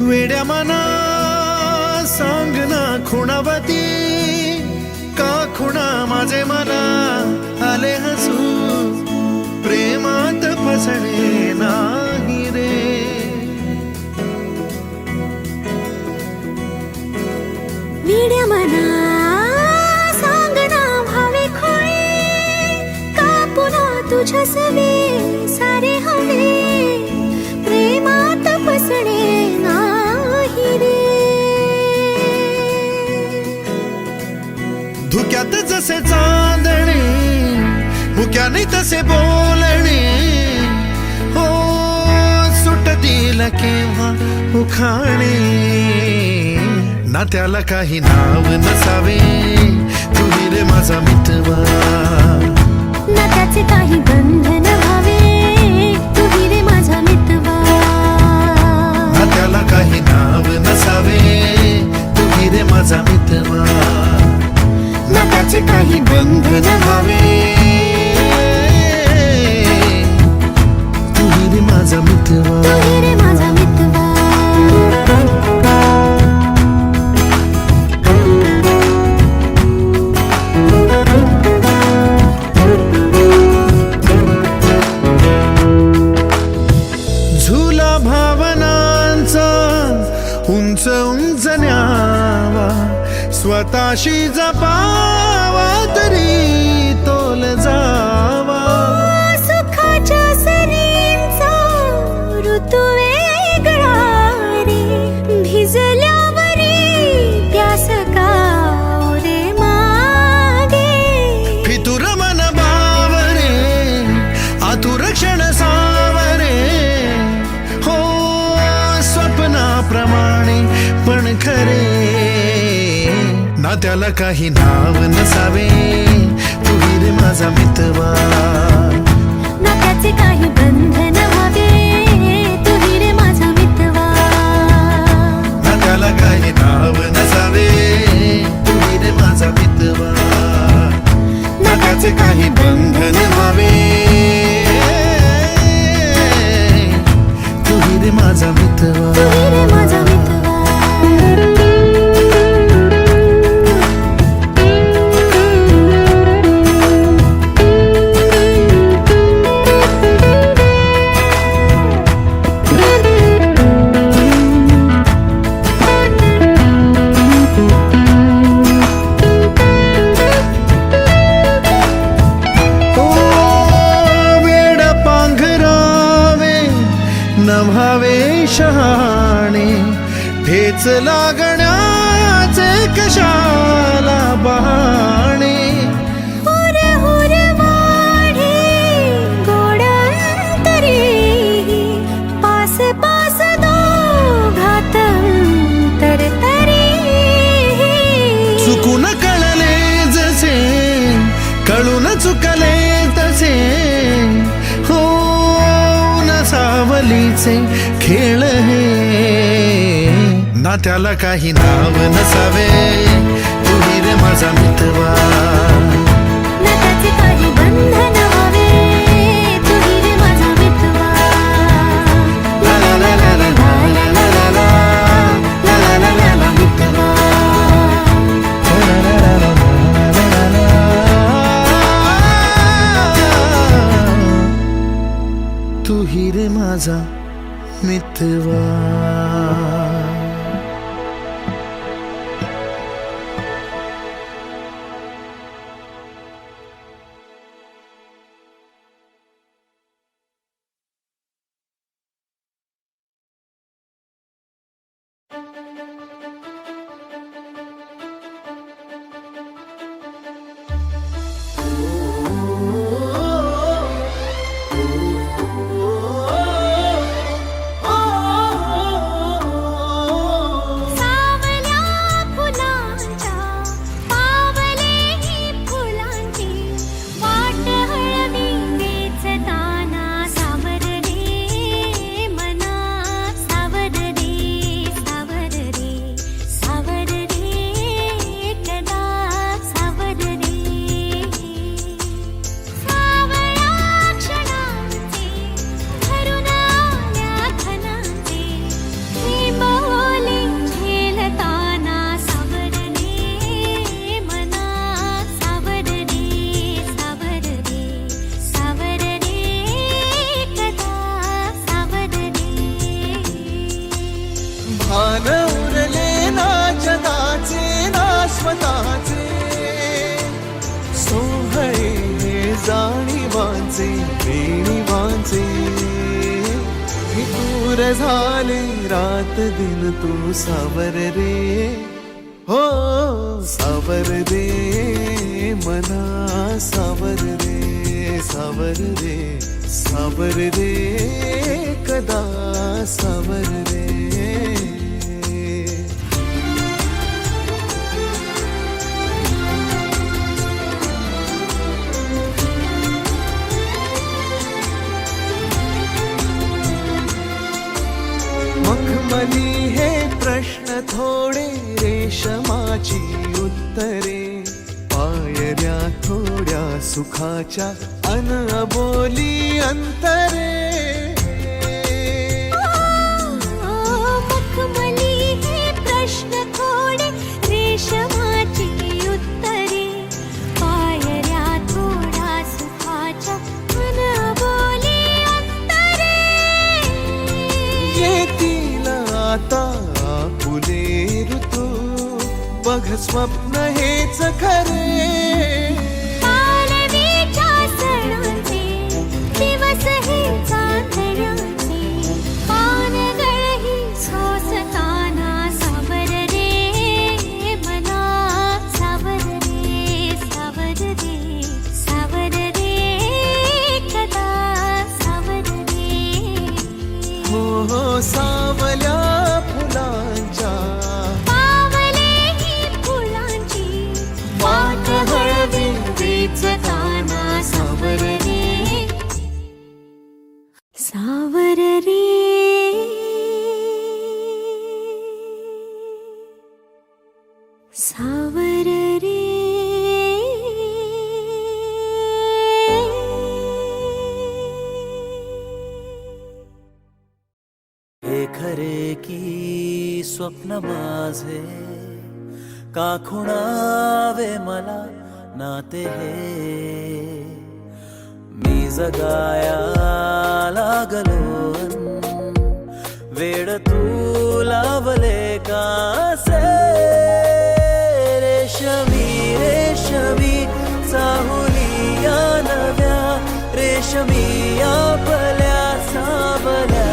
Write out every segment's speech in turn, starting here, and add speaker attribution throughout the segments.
Speaker 1: वेड्या मना सांग ना खुणावती का खुणा माझे मला आले हसू प्रेमात फसणे नाही रे
Speaker 2: वेड्या मना सांग ना भावे खोळे का पुन्हा तुझ्या सवे सारे हवे प्रेमात फसणे नाही रे
Speaker 1: धुक्यात जसे चांदणे मुक्याने तसे बोलणे हो सुटतील केव्हा उखाणे ना त्याला काही नाव नसावे तुही रे माझा मितवा
Speaker 2: ना त्याचे काही बंधन व्हावे तुही रे माझा मितवा
Speaker 1: ना त्याला काही नाव नसावे तुही रे माझा मितवा ना त्याचे काही बंधन व्हावे तुही रे माझा मितवा
Speaker 2: तुही रे माझा मितवा
Speaker 1: झुला भावनांचा उंच उंच न्यावा स्वतःशी जपावा तरी तोल जावा
Speaker 2: सुखाच्या सरींचा ऋतू वेगळा रे भिजल्यावरी प्यास का रे मागे
Speaker 1: फितुर मन बावरे आतुर क्षण सावरे हो स्वप्नाप्रमाणे पण खरे ना त्याला काही नाव नसावे तुही रे माझा मितवा
Speaker 2: ना त्याचे काही बंधन व्हावे तुही रे माझा मितवा
Speaker 1: ना त्याला काही नाव नसावे तुही रे माझा मितवा ना त्याचे काही बंधन व्हावे तुही रे माझा मितवा
Speaker 2: तुही रे माझा मितवा
Speaker 1: नभावे शहाणे ठेच लागण्याचे कशाला बहाणे
Speaker 2: हुर हुर वाढे गोड अंतरी पास पास दोघात अंतर तरी
Speaker 1: चुकून कळले जसे कळून चुकले तसे हो सावलीचे खेळ हे ना त्याला काही नाव नसावे तुही रे माझा मितवा
Speaker 2: ना त्याचे काही बंधन व्हावे तुही रे माझा मितवा
Speaker 1: ला ला ला ला ला ला ला ला ला ला ला ला ला मितवा तुही रे माझा मितवा दूर झाले रात दिन तू सावर रे हो सावर रे मना सावर रे सावर रे सावर रे कदा सावर रे मखमली हे प्रश्न थोडे रेशमाची उत्तरे पायऱ्या थोड्या सुखाच्या अन अबोली अंतरे
Speaker 2: मखमली हे प्रश्न थोडे रेशमाची उत्तरे पायऱ्या थोडा सुखाच्या अनबोली अंतरे
Speaker 1: येतील आता फुले ऋतू बघ स्वप्न हेच खरे
Speaker 2: पालवीच्या सणाचे दिवस हे चांदण्याचे पानगळही सोसताना सावर रे मना सावर रे सावर रे सावर रे कदा सावर रे
Speaker 1: हो हो सावल्या फुलांच्या
Speaker 2: पावलेही फुलांची वाट हळवी वेचताना सावर रे सावर रे सावर रे
Speaker 3: हे खरे की स्वप्न माझे का खुणावे मला नाते हे मी जगाया लागलो वेड तू लावले कासे रेशमी रेशमी चाहुली या नव्या रेशमी आपल्या सावल्या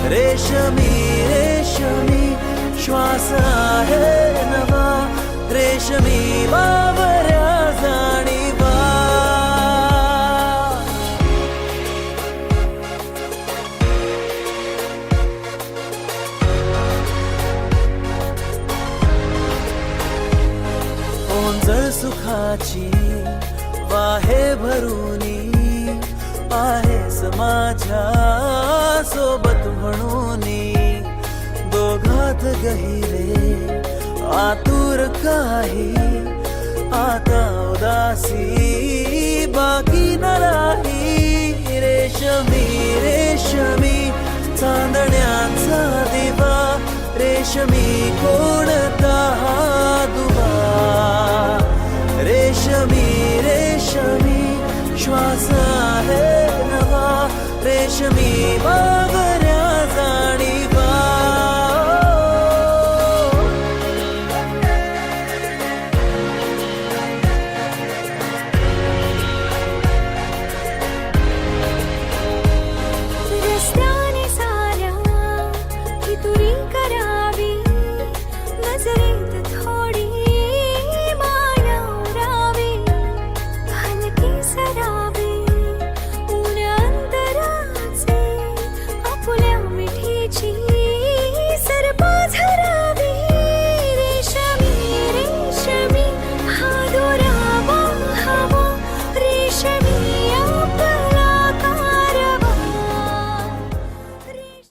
Speaker 3: रेशमी रेशमी श्वास आहे नवा रेशमी बाबऱ्या जाणीवा ओंजळ सुखाची वाहे भरूनी आहेस माझ्या सोबत म्हणूनी दोघात गहिरे आतुर काही आता उदासी बाकी न राही रेशमी रेशमी चांदण्याचा दिवा रेशमी कोणता दुवा रेशमी रेशमी श्वास आहे नवा रेशमी